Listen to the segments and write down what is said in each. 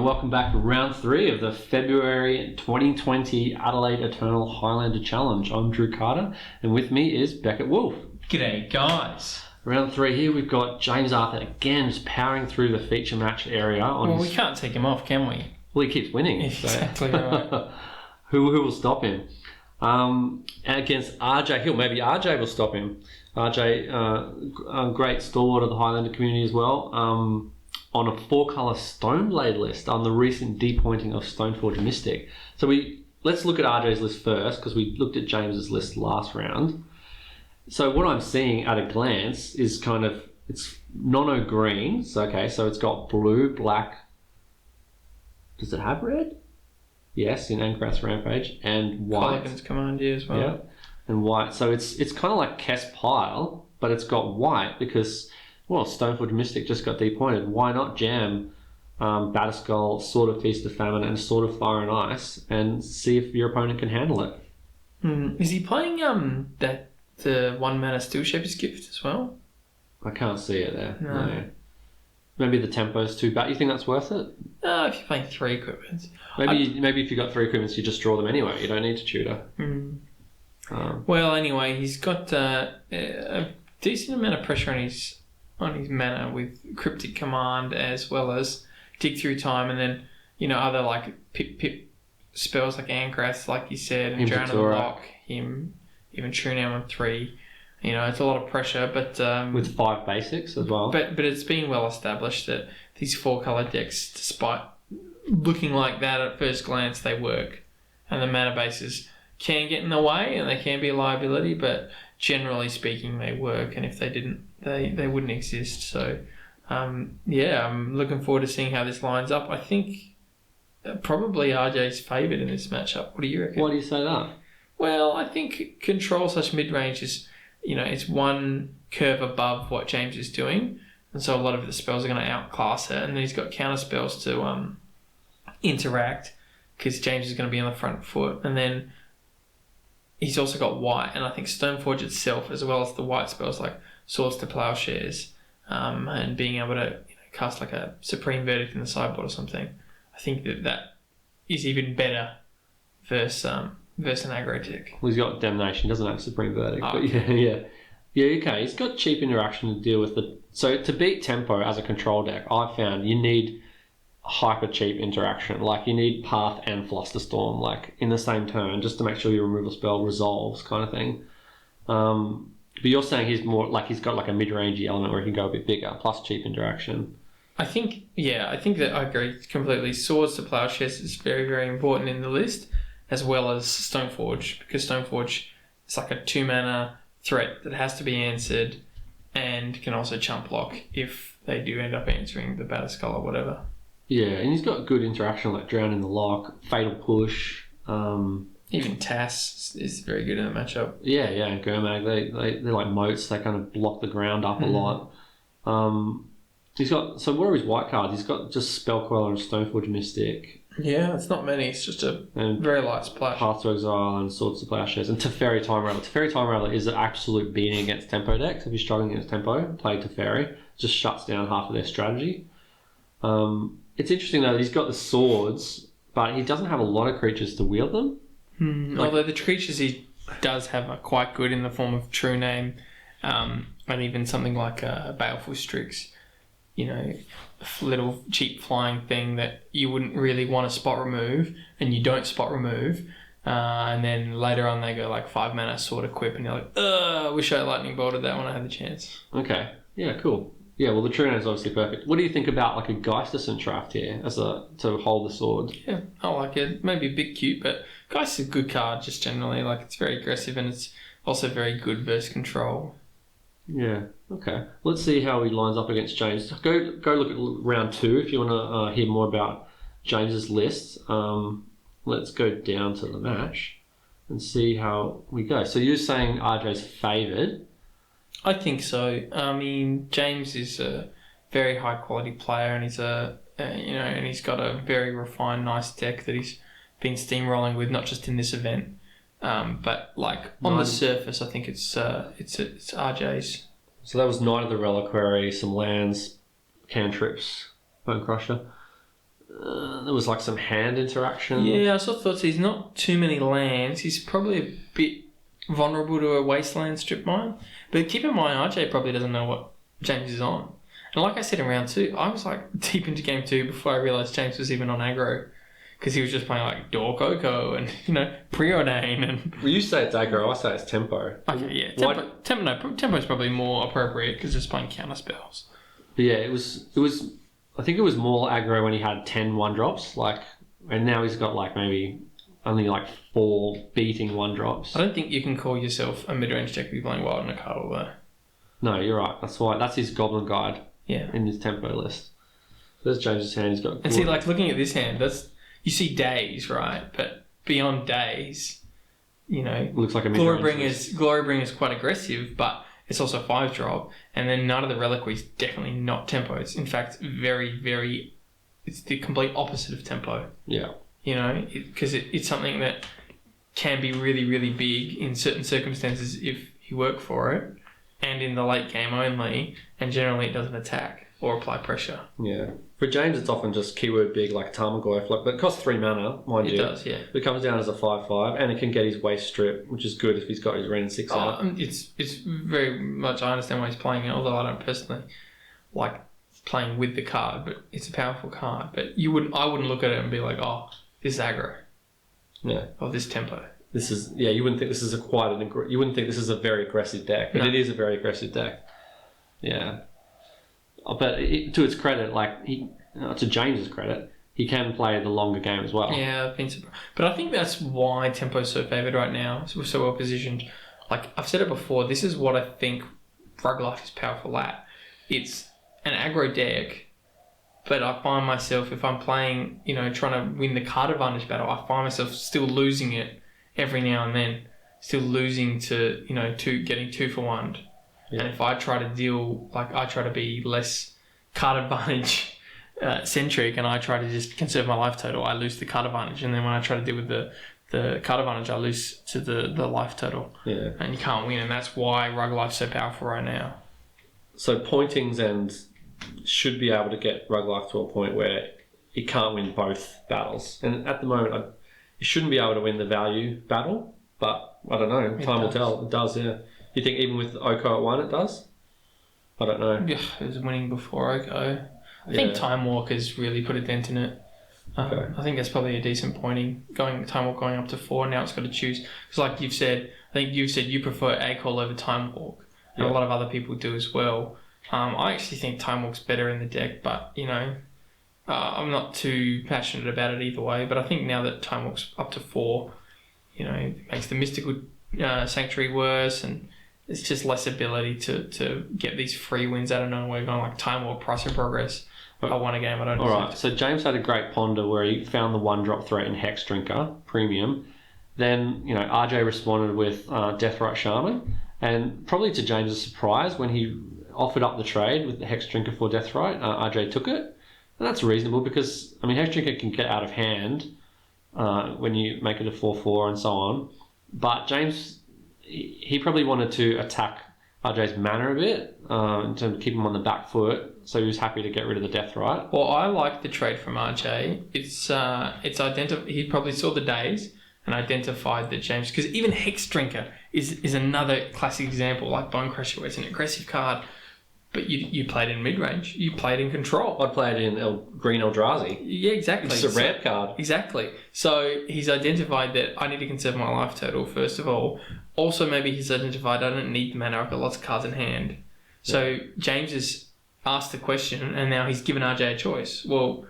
and welcome back to round 3 of the February 2020 Adelaide Eternal Highlander Challenge. I'm Drew Carter, and with me is Beckett Wolfe. G'day, guys. Round 3 here, we've got James Arthur again, just powering through the feature match area. We can't take him off, can we? Well, he keeps winning. Exactly right. Who will stop him? Against RJ Hill, maybe RJ will stop him. RJ, a great stalwart of the Highlander community as well. On a 4-colour Stone Blade list on the recent depointing of Stoneforge Mystic. So let's look at RJ's list first, because we looked at James's list last round. So what I'm seeing at a glance is it's mono green. So it's got blue, black. Does it have red? Yes, in Ankrath's Rampage, and white. Colligan's Commandeer as well. Yeah, and white. So it's kind of like Kess Pile, but it's got white because, well, Stoneforge Mystic just got depointed. Why not jam Batterskull, Sword of Feast of Famine, and Sword of Fire and Ice, and see if your opponent can handle it? Is he playing the 1 mana Steel Shaper's Gift as well? I can't see it there. No. Maybe the tempo's too bad. You think that's worth it? If you're playing 3 equipments. Maybe if you got 3 equipments, you just draw them anyway. You don't need to tutor. Well, anyway, he's got a decent amount of pressure on his mana with Cryptic Command as well as Dig Through Time, and then other like pip spells like Ankrath, like you said, and Drown and Lock him, even True Now on 3. It's a lot of pressure, but with 5 basics as well. But it's been well established that these 4-color decks, despite looking like that at first glance, they work, and the mana bases can get in the way and they can be a liability, but generally speaking, they work. And if they didn't, they wouldn't exist. So, I'm looking forward to seeing how this lines up. I think probably RJ's favoured in this matchup. What do you reckon? Why do you say that? Well, I think control / mid-range is, it's one curve above what James is doing. And so a lot of the spells are going to outclass it. And then he's got counter spells to interact, because James is going to be on the front foot. And then he's also got white. And I think Stoneforge itself, as well as the white spells like Swords to Plowshares, and being able to cast like a Supreme Verdict in the sideboard or something, I think that is even better versus an aggro deck. Well, he's got Damnation, doesn't have Supreme Verdict. But yeah, okay. He's got cheap interaction to deal with so to beat tempo as a control deck, I've found you need hyper cheap interaction. Like you need Path and Flusterstorm, like in the same turn, just to make sure your removal spell resolves, kind of thing. But you're saying he's more like he's got like a mid-rangey element where he can go a bit bigger, plus cheap interaction. I think that I agree completely. Swords to Plowshares is very, very important in the list, as well as Stoneforge, because Stoneforge is like a 2-mana threat that has to be answered and can also chump block if they do end up answering the Batterskull or whatever. Yeah, and he's got good interaction like Drown in the Lock, Fatal Push. Even Tass is very good in the matchup. Yeah, and Gurmag, they're like moats. They kind of block the ground up a lot. He's got, so what are his white cards? He's got just Spellqueller and Stoneforge Mystic. Yeah, it's not many. It's just a very light splash. Path to Exile and Swords to Plowshares. And Teferi Time Rattler. Teferi Time Rattler is an absolute beating against tempo decks. If you're struggling against tempo, play Teferi. It just shuts down half of their strategy. It's interesting though that he's got the swords, but he doesn't have a lot of creatures to wield them. Although the creatures he does have are quite good in the form of True Name, and even something like Baleful Strix. A little cheap flying thing that you wouldn't really want to spot remove, and you don't spot remove, and then later on they go like 5 mana Sword Equip, and you're like, I wish I lightning bolted that when I had the chance. Okay, yeah, cool. Yeah, well, the True Name is obviously perfect. What do you think about like a Geisterson draft here to hold the sword? Yeah, I like it. Maybe a bit cute, but Geist is a good card just generally. Like it's very aggressive and it's also very good versus control. Yeah. Okay. Let's see how he lines up against James. Go look at round 2 if you want to hear more about James's list. Let's go down to the match and see how we go. So you're saying RJ's favoured? I think so. I mean, James is a very high quality player, and he's and he's got a very refined, nice deck that he's been steamrolling with, not just in this event, but like on the surface, I think it's RJ's. So that was Knight of the Reliquary, some lands, cantrips, Bone Crusher. there was like some hand interaction. Yeah, I sort of thought he's not too many lands. He's probably a bit vulnerable to a wasteland strip mine. But keep in mind, RJ probably doesn't know what James is on. And like I said in round 2, I was like deep into game 2 before I realised James was even on aggro. Because he was just playing like Door Coco and, Preordain and... Well, you say it's aggro, I say it's tempo. Okay, yeah. Tempo's probably more appropriate because it's playing counter spells. But yeah, it was. I think it was more aggro when he had 10 1-drops, and now he's got maybe only 4 beating 1-drops. I don't think you can call yourself a mid-range deck if you're playing Wild and a Cuddle though. No, you're right. That's his Goblin Guide. Yeah. In his tempo list. There's James's hand. He's got. And see, looking at this hand, you see days, right? But beyond days, looks like a Glorybringer's quite aggressive, but it's also 5-drop, and then none of the reliquaries definitely not tempo. It's in fact very, very. It's the complete opposite of tempo. Yeah. Because it's something that can be really, really big in certain circumstances if you work for it, and in the late game only, and generally it doesn't attack or apply pressure. Yeah. For James, it's often just keyword big like Tarmogoyf, but it costs 3 mana, mind you. It does, yeah. It comes down as a 5/5, and it can get his waste strip, which is good if he's got his Ren 6 out. It's very much, I understand why he's playing it, although I don't personally like playing with the card, but it's a powerful card. But I wouldn't look at it and be like, oh, this is aggro. Yeah. Or this tempo. This is, you wouldn't think this is you wouldn't think this is a very aggressive deck, but it is a very aggressive deck. Yeah. But to its credit, to James's credit, he can play the longer game as well. Yeah, I've been surprised. But I think that's why tempo's so favoured right now. We're so well positioned. I've said it before, this is what I think Rug Life is powerful at. It's an aggro deck, but I find myself, if I'm playing, trying to win the card advantage battle, I find myself still losing it every now and then. Still losing to, getting 2 for 1. Yeah. And if I try to deal, I try to be less card advantage centric, and I try to just conserve my life total, I lose the card advantage. And then when I try to deal with the card advantage, I lose to the life total. Yeah. And you can't win, and that's why Rug Life's so powerful right now. So Pointings should be able to get Rug Life to a point where he can't win both battles. And at the moment, he shouldn't be able to win the value battle, but I don't know. Time will tell. It does, yeah. You think even with Oko at 1 it does? I don't know. Yeah, it was winning before Oko. I think Time Walker's really put a dent in it. Okay. I think that's probably a decent pointing. Time Walk going up to 4, now it's got to choose. Because like you've said, I think you've said you prefer A-Call over Time Walk. And a lot of other people do as well. I actually think Time Walk's better in the deck, but, I'm not too passionate about it either way. But I think now that Time Walk's up to 4, it makes the Mystical Sanctuary worse, and it's just less ability to get these free wins out of nowhere, going like Time Walk, Price and Progress. I won a game, I don't know. Alright, so James had a great ponder where he found the 1-drop threat in Hex Drinker, Premium. Then, RJ responded with Deathrite Shaman, and probably to James's surprise, when he offered up the trade with the Hex Drinker for Deathrite, RJ took it. And that's reasonable because, Hex Drinker can get out of hand when you make it a 4/4 and so on. But James, he probably wanted to attack RJ's mana a bit to keep him on the back foot, so he was happy to get rid of the Deathrite. Well, I like the trade from RJ. He probably saw the days and identified that James, because even Hex Drinker is another classic example, like Bone Crusher, where it's an aggressive card, but you played in mid-range, you played in control. I'd play it in Green Eldrazi. Yeah, exactly. It's a ramp card. Exactly. So he's identified that I need to conserve my life total, first of all. Also, maybe he's identified I don't need the mana, I've got lots of cards in hand. So James has asked the question, and now he's given RJ a choice. Well,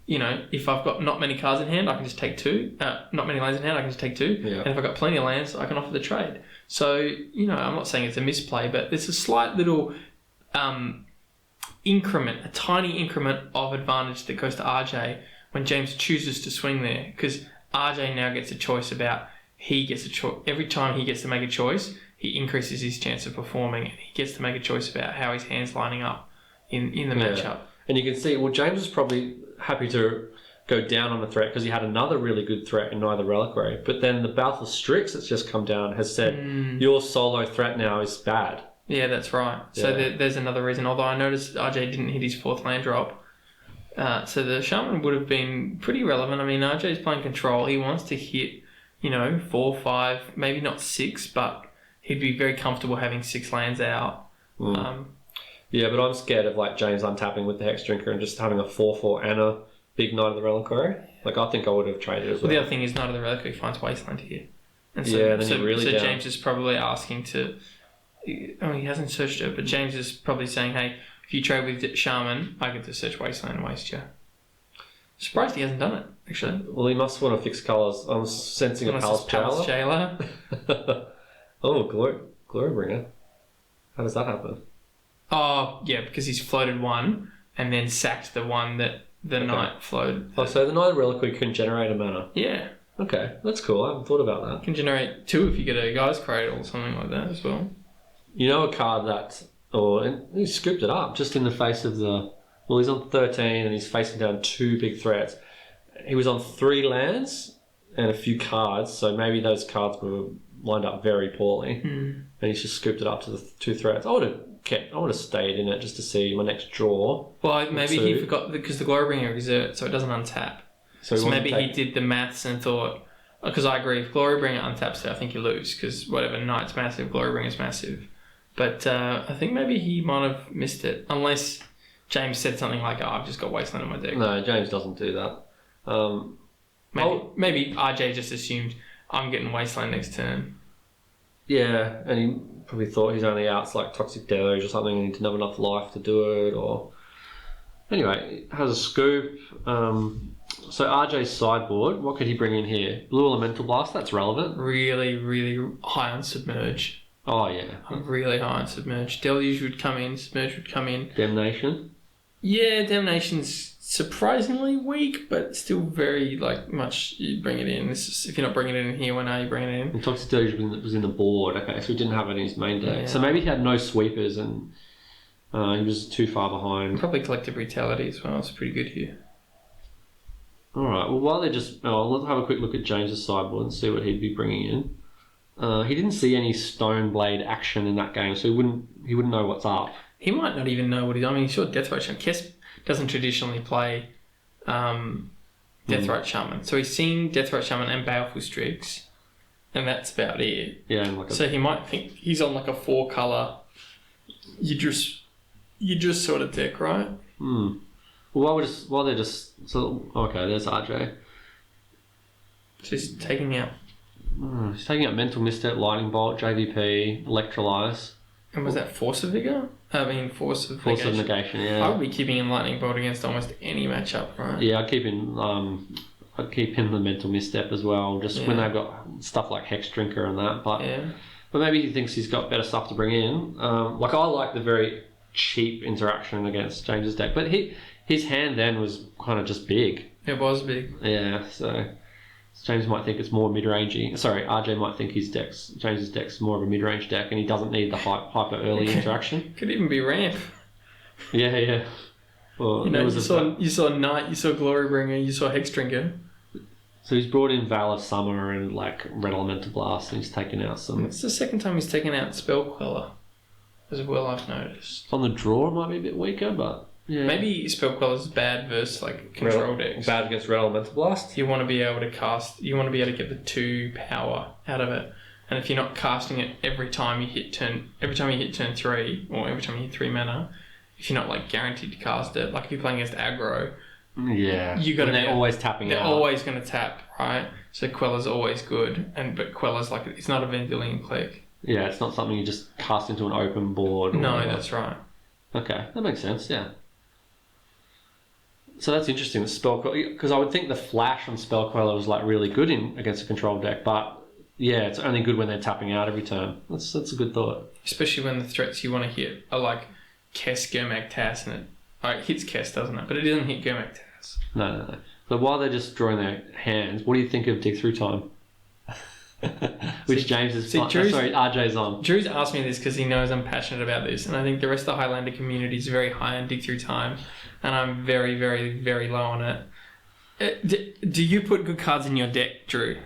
if I've got not many cards in hand, I can just take 2. Not many lands in hand, I can just take 2. Yeah. And if I've got plenty of lands, I can offer the trade. So, I'm not saying it's a misplay, but there's a slight little increment, a tiny increment of advantage that goes to RJ when James chooses to swing there, because RJ now gets a choice about, every time he gets to make a choice, he increases his chance of performing, and he gets to make a choice about how his hand's lining up in the matchup. And you can see, James was probably happy to go down on the threat because he had another really good threat in Neither Reliquary, but then the Balfour Strix that's just come down has said, your solo threat now is bad. Yeah, that's right. So there's another reason. Although I noticed RJ didn't hit his 4th land drop, So the Shaman would have been pretty relevant. I mean, RJ's playing control. He wants to hit, 4, 5, maybe not 6, but he'd be very comfortable having 6 lands out. Yeah, but I'm scared of like James untapping with the Hex Drinker and just having a 4/4 and a big Knight of the Reliquary. Like, I think I would have traded as well. Well, the other thing is Knight of the Reliquary finds Wasteland here. And so, then you're really so down. James is probably asking to... I mean, he hasn't searched it, but James is probably saying, hey, if you trade with Shaman, I get to search Wasteland and waste you. Surprised he hasn't done it, actually. Well, he must want to fix colours. I'm sensing a Palace Jailer. Oh, Glorybringer. How does that happen? Oh, yeah, because he's floated one and then sacked the one that the Knight floated. Oh, so the Knight of the Reliquary can generate a mana. Yeah. Okay, that's cool. I haven't thought about that. Can generate 2 if you get a Guy's Cradle or something like that as well. You know a card that... and he scooped it up just in the face of the... Well, he's on 13 and he's facing down 2 big threats. He was on 3 lands and a few cards, so maybe those cards were lined up very poorly. And he's just scooped it up to the 2 threats. I would have stayed in it just to see my next draw. Well, maybe he forgot because the Glorybringer is it, so it doesn't untap. So maybe he did the maths and thought, because I agree, if Glorybringer untaps it, I think you lose, because whatever, Knight's massive, Glorybringer's massive. But I think maybe he might have missed it, unless James said something like, I've just got Wasteland on my deck. No, James doesn't do that. Maybe RJ just assumed, I'm getting Wasteland next turn. Yeah, and he probably thought his only out's like Toxic Deluge or something, and he didn't have enough life to do it, or... Anyway, has a scoop. So RJ's sideboard, what could he bring in here? Blue Elemental Blast, that's relevant. Really, really high on Submerge. Oh, yeah. Really high on Submerge. Deluge would come in, Submerge would come in. Damnation? Yeah, Damnation's surprisingly weak, but still very, much you bring it in. If you're not bringing it in here, when are you bringing it in? And Toxic Deluge was in the board, okay, so he didn't have it in his main deck. Yeah. So maybe he had no sweepers and he was too far behind. Probably Collective Brutality as well, it's pretty good here. Alright, well, while they're just... let's have a quick look at James's sideboard and see what he'd be bringing in. He didn't see any Stone Blade action in that game, so he wouldn't know what's up. He might not even know what he's... I mean, he saw Deathright Shaman. Kess doesn't traditionally play Deathright Shaman. So he's seen Deathright Shaman and Baleful Strix, and that's about it. Yeah, and so he might think he's on a 4-colour... You just sort of deck, right? Well, while they're just... So, okay, there's RJ. So he's taking out... He's taking out Mental Misstep, Lightning Bolt, JVP, Electrolyze. And was that Force of Vigor? I mean, Force of Negation, yeah. I would be keeping in Lightning Bolt against almost any matchup, right? Yeah, I'd keep in the Mental Misstep as well, just when they've got stuff like Hex Drinker and that. But maybe he thinks he's got better stuff to bring in. I like the very cheap interaction against James's deck, but his hand then was kind of just big. It was big. Yeah, so James might think it's more mid-rangey. Sorry, RJ might think James's deck's more of a mid-range deck, and he doesn't need the hyper early interaction. Could even be ramp. Yeah. Well, you saw Knight, you saw Glorybringer, you saw Hex Drinker. So he's brought in Veil of Summer and Red Elemental Blast, and he's taken out some... It's the second time he's taken out Spell Queller, as well, I've noticed. On the draw, it might be a bit weaker, but... Yeah. Maybe Spell Queller's bad versus control decks. Bad against Red Elemental Blast? You want to be able to cast... You want to be able to get the 2 power out of it. And if you're not casting it every time you hit turn 3, or every time you hit 3 mana, if you're not guaranteed to cast it, if you're playing against aggro... Yeah. They're always tapping out. They're always going to tap, right? So Queller's always good. But Queller's it's not a Vendilion click. Yeah, it's not something you just cast into an open board. No, that's right. Okay, that makes sense, yeah. So that's interesting, the Spell Queller, because I would think the flash on Spell Queller was really good against a control deck, but yeah, it's only good when they're tapping out every turn. That's a good thought. Especially when the threats you want to hit are Kess, Gurmag, Tass, and it hits Kess, doesn't it? But it doesn't hit Gurmag, Tass. No. But while they're just drawing their hands, what do you think of Dig Through Time? Which James is... RJ's on. Drew's asked me this because he knows I'm passionate about this, and I think the rest of the Highlander community is very high on Dig Through Time, and I'm very, very, very low on it. Do you put good cards in your deck, Drew?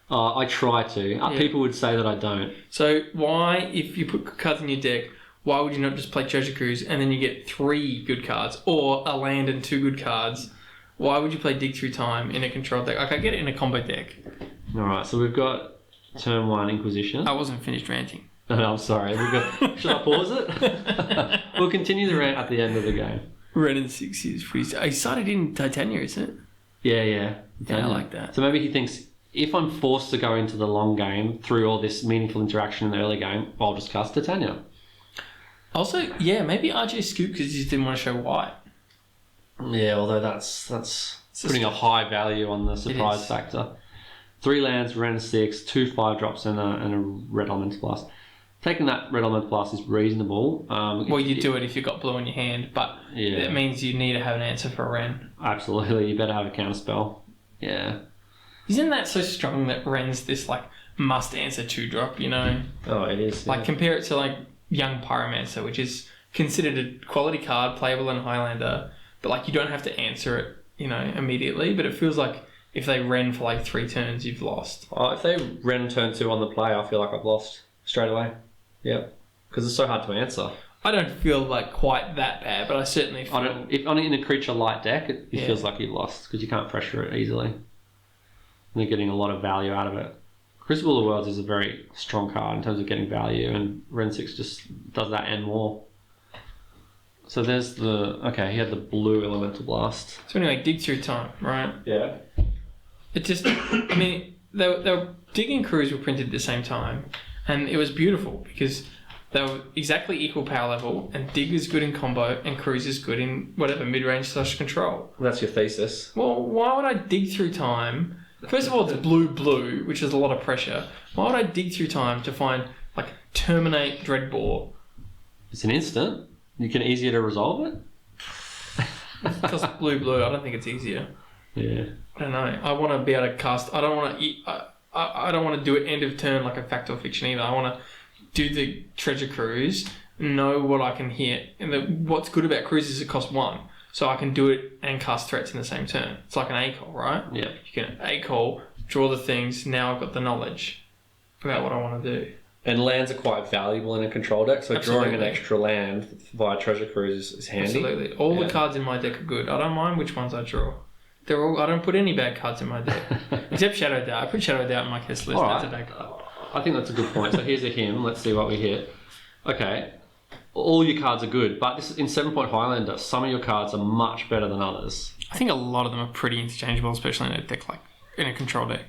I try to. People would say that I don't. So why, if you put good cards in your deck, why would you not just play Treasure Cruise and then you get 3 good cards or a land and 2 good cards? Why would you play Dig Through Time in a control deck? Like, I get it in a combo deck. Alright, so we've got turn 1 Inquisition. I wasn't finished ranting. No, I'm sorry. Should I pause it? We'll continue the rant at the end of the game. Red and 6 is pretty... He started in Titania, isn't it? Yeah. Yeah, I like that. So maybe he thinks, if I'm forced to go into the long game through all this meaningful interaction in the early game, I'll just cast Titania. Also, yeah, maybe RJ scooped because he just didn't want to show white. Yeah, although that's putting a high value on the surprise factor. 3 lands, Ren 6, 2 5-drops, and a Red Elemental Blast. Taking that Red Elemental Blast is reasonable. Well, you do it if you've got blue in your hand, but it means you need to have an answer for a Ren. Absolutely, you better have a counterspell. Yeah. Isn't that so strong that Ren's this, like, must-answer 2-drop, you know? Oh, it is. Like, compare it to, like, Young Pyromancer, which is considered a quality card, playable in Highlander, but, like, you don't have to answer it, you know, immediately, but it feels like if they Ren for, like, 3 turns, you've lost. Oh, if they Ren turn 2 on the play, I feel like I've lost straight away. Yep. Because it's so hard to answer. I don't feel like quite that bad, but I certainly feel... If only in a creature light deck, it feels like you've lost because you can't pressure it easily. And you're getting a lot of value out of it. Crucible of Worlds is a very strong card in terms of getting value, and Ren 6 just does that and more. So there's the... Okay, he had the blue Elemental Blast. So anyway, Dig Through Time, right? Yeah. It just... I mean, they were Dig and Cruise were printed at the same time, and it was beautiful because they were exactly equal power level, and Dig is good in combo, and Cruise is good in whatever mid-range / control. That's your thesis. Well, why would I Dig Through Time? First of all, it's blue, which is a lot of pressure. Why would I Dig Through Time to find, like, Terminate Dreadbore? It's an instant. You can easier to resolve it. Because blue, I don't think it's easier. Yeah. I don't know. I want to be able to cast... I don't want to do it end of turn like a Fact or Fiction either. I want to do the Treasure Cruise, know what I can hit. And what's good about Cruise is it costs 1. So I can do it and cast threats in the same turn. It's like an A-call, right? Yeah. You can A-call, draw the things, now I've got the knowledge about what I want to do. And lands are quite valuable in a control deck, so drawing an extra land via Treasure Cruise is handy. Absolutely. All the cards in my deck are good. I don't mind which ones I draw. I don't put any bad cards in my deck. Except Shadow Doubt. I put Shadow Doubt in my kiss list. That's a bad card. I think that's a good point. So here's a hymn. Let's see what we hit. Okay. All your cards are good, but this in 7-point Highlander, some of your cards are much better than others. I think a lot of them are pretty interchangeable, especially in a deck like in a control deck.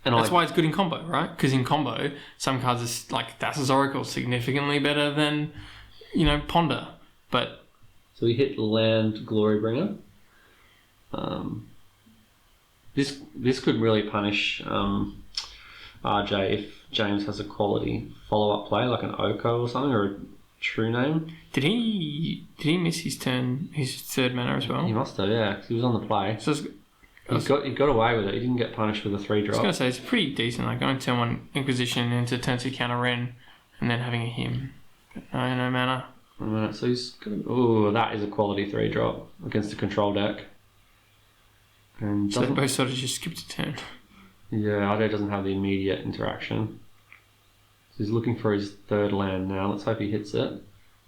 And that's why it's good in combo, right? Because in combo, some cards are like Thassa's Oracle significantly better than, you know, Ponder. But so we hit Land Glorybringer. This could really punish RJ if James has a quality follow-up play like an Oko or something, or a True Name. Did he miss his turn, his third mana as well? He must have, yeah, because he was on the play. So he got away with it. He didn't get punished with a 3-drop. I was going to say, it's pretty decent, like going turn 1 Inquisition into turn 2 counter Ren, and then having a hymn. But no mana. So he's going to... Ooh, that is a quality 3-drop against a control deck. And so they both sort of just skipped a turn. Yeah, Ade doesn't have the immediate interaction. So he's looking for his 3rd land now. Let's hope he hits it.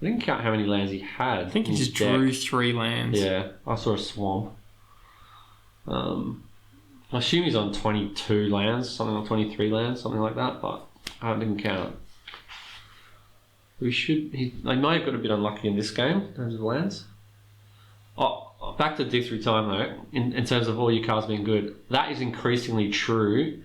I didn't count how many lands he had. I think he just drew 3 lands. Yeah, I saw a swamp. I assume he's on 22 lands, something like 23 lands, something like that, but I didn't count. He might have got a bit unlucky in this game in terms of lands. Oh, back to Dig Through Time though, in terms of all your cards being good, that is increasingly true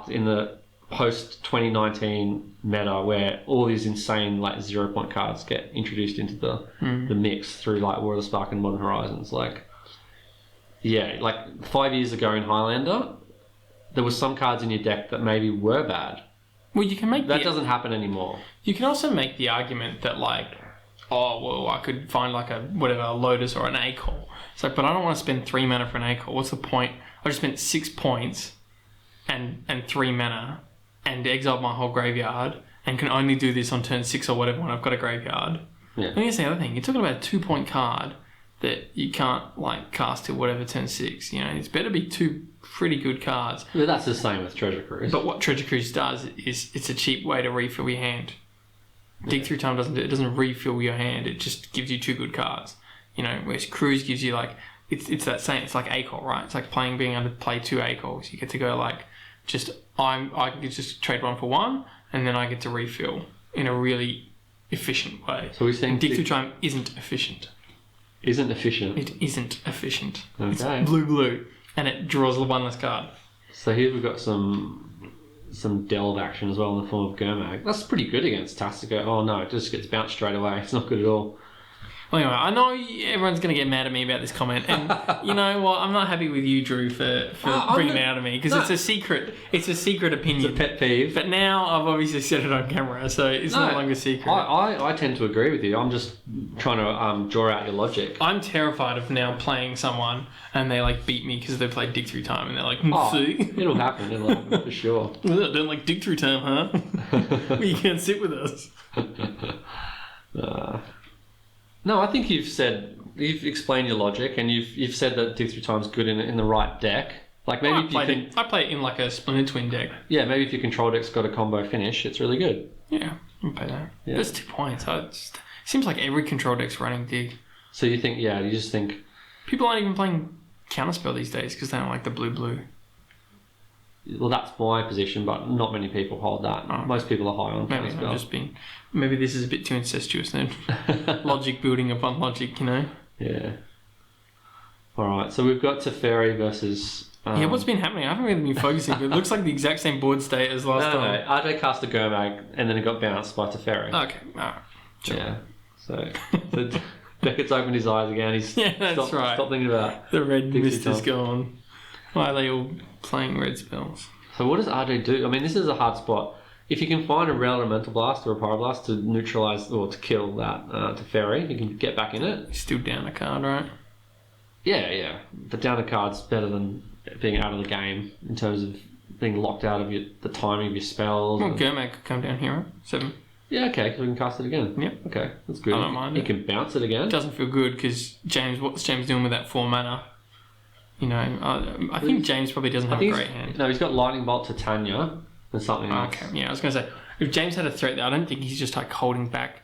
in the post 2019 meta where all these insane like 0-point cards get introduced into the mix through like War of the Spark and Modern Horizons. Like 5 years ago in Highlander, there were some cards in your deck that maybe were bad. Well, you can make that doesn't happen anymore. You can also make the argument that like, oh well, I could find like a Lotus or an A-Call. It's like, but I don't want to spend 3 mana for an A-Call. What's the point? I just spent 6 points and 3 mana and exiled my whole graveyard and can only do this on turn 6 or whatever when I've got a graveyard. Yeah. And here's the other thing: you're talking about a 2-point card that you can't like cast till whatever turn 6. You know, it's better be 2 pretty good cards. But that's the same with Treasure Cruise. But what Treasure Cruise does is it's a cheap way to refill your hand. Dig through time doesn't refill your hand. It just gives you 2 good cards. You know, whereas cruise gives you like it's that same. It's like ACOL, right? It's like being able to play 2 ACOLs. You get to go like I can just trade 1 for 1, and then I get to refill in a really efficient way. So we're saying dig through time isn't efficient. Isn't efficient. It isn't efficient. Okay. It's blue, and it draws one less card. So here we've got some delve action as well in the form of Gurmag. That's pretty good against Tastico. Oh no, it just gets bounced straight away. It's not good at all. Well, anyway, I know everyone's going to get mad at me about this comment, and you know what? I'm not happy with you, Drew, for bringing it out of me, because it's a secret. It's a secret opinion. It's a pet peeve. But now I've obviously said it on camera, so it's no longer secret. I tend to agree with you. I'm just trying to draw out your logic. I'm terrified of now playing someone and they like beat me because they played dig through time, and they're like, see? It'll happen for sure. Don't like dig through time, huh? You can't sit with us. No, I think you've explained your logic, and you've said that dig through time's good in the right deck. Like maybe I play it in like a Splinter Twin deck. Yeah, maybe if your control deck's got a combo finish, it's really good. Yeah, I'll play that. Yeah. That's 2 points. It seems like every control deck's running dig. So you just think people aren't even playing counterspell these days because they don't like the blue. Well, that's my position, but not many people hold that. Oh. Most people are high on counterspell. Maybe this is a bit too incestuous then. Logic building upon logic, you know? Yeah. Alright, so we've got Teferi versus... what's been happening? I haven't really been focusing, but it looks like the exact same board state as last time. No, RJ cast a Gurmag, and then it got bounced by Teferi. Okay, alright. Sure. Yeah. So Beckett's opened his eyes again. He's that's right. Stop thinking about the red mist is gone. Why are they all playing red spells? So what does RJ do? I mean, this is a hard spot. If you can find a Rail Elemental Blast or a Pyroblast to neutralise or to kill that Teferi, you can get back in it. You're still down a card, right? Yeah. But down a card's better than being out of the game in terms of being locked out of the timing of your spells. Well, Gurmag could come down here, right? 7. Yeah, okay, because we can cast it again. Yeah. Okay, that's good. I don't mind it. You can bounce it again. It doesn't feel good because what's James doing with that 4 mana? You know, I think James probably doesn't have a great hand. No, he's got Lightning Bolt to Tanya and something else. Okay, yeah, I was going to say, if James had a threat there, I don't think he's just like holding back,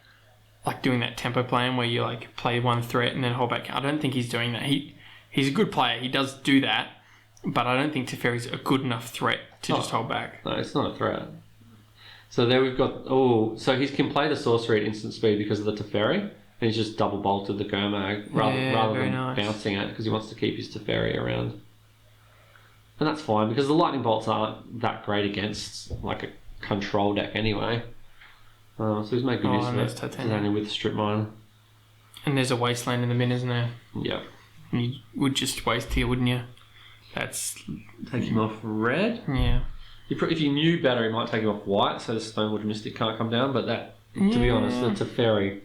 like doing that tempo plan where you like play 1 threat and then hold back. I don't think he's doing that. He's a good player. He does do that, but I don't think Teferi's a good enough threat to just hold back. No, it's not a threat. So there we've got... so he can play the sorcery at instant speed because of the Teferi, and he's just double bolted the Gurmag rather than bouncing it because he wants to keep his Teferi around. And that's fine because the lightning bolts aren't that great against like a control deck anyway. So he's made good use of it. Titanium with Strip Mine. And there's a Wasteland in the min, isn't there? Yeah. And you would just waste here, wouldn't you? That's... Take him off red? Yeah. If you knew better, he might take him off white, so the Stonewood Mystic can't come down, but that, to be honest, the Teferi...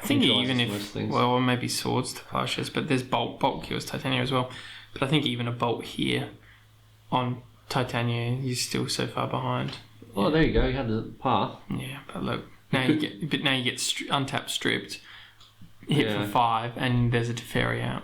I think even if... Well, maybe swords to Pashas, but there's bolt kills Titania as well. But I think even a bolt here on Titania, you're still so far behind. Oh, there you go. You had the path. Yeah, but look, now you get untapped, stripped, hit for 5, and there's a Teferi out.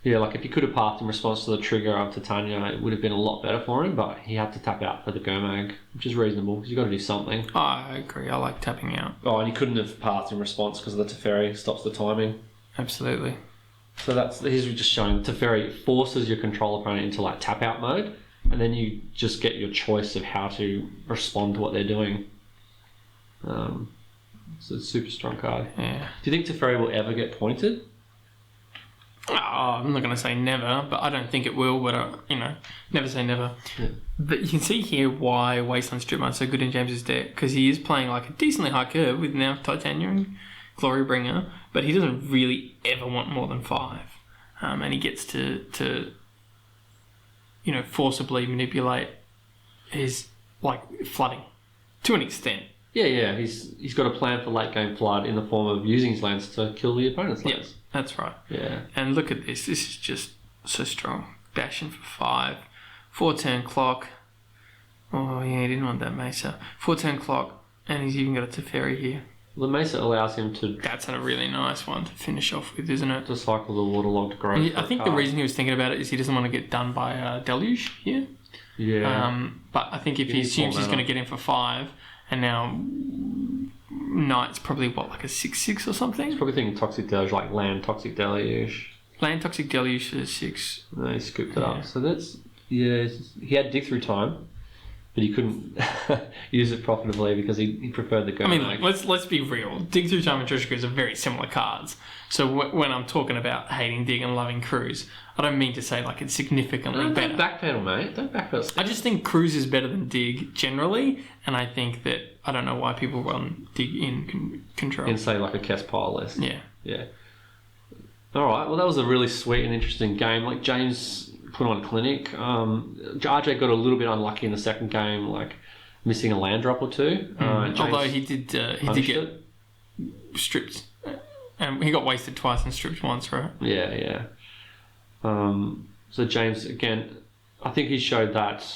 Yeah, like if he could have pathed in response to the trigger of Titania, it would have been a lot better for him, but he had to tap out for the Gurmag, which is reasonable because you've got to do something. Oh, I agree. I like tapping out. Oh, and he couldn't have pathed in response because the Teferi stops the timing. Absolutely. So he's just showing the Teferi forces your control opponent into like tap out mode, and then you just get your choice of how to respond to what they're doing. So it's a super strong card. Yeah. Do you think Teferi will ever get pointed? Oh, I'm not going to say never, but I don't think it will. But never say never. Yeah. But you can see here why Wasteland Strip Mine's so good in James's deck, because he is playing like a decently high curve with now Titania and Glorybringer, but he doesn't really ever want more than 5, and he gets to forcibly manipulate his like flooding to an extent. Yeah. He's got a plan for late game flood in the form of using his lands to kill the opponent's lands. Yeah, that's right. Yeah. And look at this. This is just so strong. Dashing for 5. 4-turn clock. Oh, yeah, he didn't want that Mesa. 4-turn clock. And he's even got a Teferi here. The Mesa allows him to... That's a really nice one to finish off with, isn't it? To cycle the waterlogged growth. I think the reason he was thinking about it is he doesn't want to get done by Deluge here. Yeah. But I think if he assumes he's going to get in for 5... and now Knight's probably like a 6/6 or something. He's probably thinking Toxic Deluge, like Land Toxic Deluge. Land Toxic Deluge is 6. No, he scooped it up. So that's he had dig through time, but he couldn't use it profitably because he preferred the go. I mean, let's be real. Dig through time and Treasure Cruise are very similar cards. So when I'm talking about hating Dig and loving Cruise, I don't mean to say like it's significantly better. Don't backpedal, mate. Don't backpedal. I just think Cruise is better than Dig generally, and I think that I don't know why people run Dig in Control. In say like a Kess pile list. Yeah. Yeah. All right. Well, that was a really sweet and interesting game. Like James put on a clinic. RJ got a little bit unlucky in the second game, like missing a land drop or two. Although he did get stripped, and he got wasted twice and stripped once, right? Yeah. So James again, I think he showed that,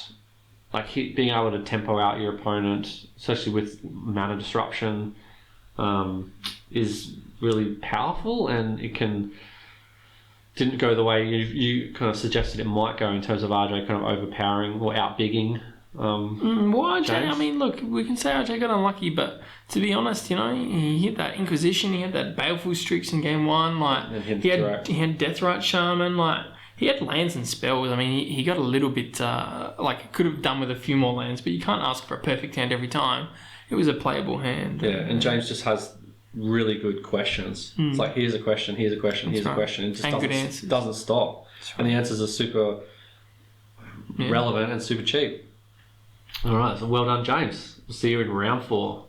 like being able to tempo out your opponent, especially with mana disruption, is really powerful, and it didn't go the way you kind of suggested it might go in terms of RJ kind of overpowering or outbigging. RJ, James. I mean, look, we can say RJ got unlucky, but to be honest, he hit that Inquisition, he had that Baleful Strix in game 1, like he had Deathrite Shaman, like he had lands and spells. I mean, he got a little bit like could have done with a few more lands, but you can't ask for a perfect hand every time. It was a playable hand. Yeah, and James just has really good questions. It's like here's a question, here's a question, here's a question. It just doesn't stop. And the answers are super relevant and super cheap. All right, so well done, James. We'll see you in round 4.